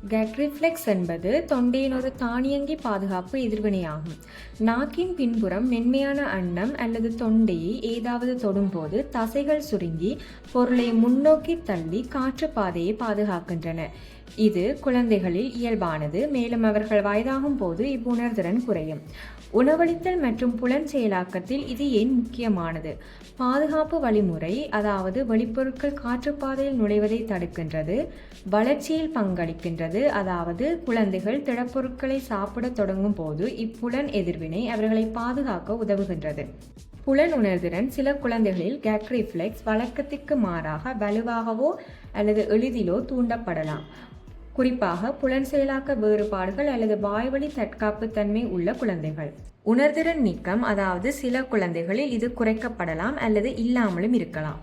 Cake reflex என்பது தொண்டையின் ஒரு தானியங்கி பாதுகாப்பு எதிர்வினையாகும். நாக்கின் பின்புறம் மென்மையான அன்னம் அல்லது தொண்டையை ஏதாவது தொடும்போது தசைகள் சுருங்கி பொருளை முன்னோக்கி தள்ளி காற்று பாதையை பாதுகாக்கின்றன. இது குழந்தைகளில் இயல்பானது, மேலும் அவர்கள் வயதாகும் போது இவ்வுணர்திறன் குறையும். உணவளித்தல் மற்றும் புலன் செயலாக்கத்தில் இது ஏன் முக்கியமானது? பாதுகாப்பு வழிமுறை, அதாவது வெளிப்பொருட்கள் காற்றுப்பாதையில் நுழைவதை தடுக்கின்றது. வளர்ச்சியில் பங்களிக்கின்றது, அதாவது குழந்தைகள் திடப்பொருட்களை சாப்பிட தொடங்கும் போது இப்புலன் எதிர்வினை அவர்களை பாதுகாக்க உதவுகின்றது. புலன் உணர்திறன் சில குழந்தைகளில் கேக் ரிஃப்ளெக்ஸ் வழக்கத்திற்கு மாறாக வலுவாகவோ அல்லது எளிதிலோ தூண்டப்படலாம். குறிப்பாக புலன் செயலாக்க வேறுபாடுகள் அல்லது வாய்வழி தற்காப்பு தன்மை உள்ள குழந்தைகள். உணர்திறன் நீக்கம், அதாவது சில குழந்தைகளில் இது குறைக்கப்படலாம் அல்லது இல்லாமலும் இருக்கலாம்.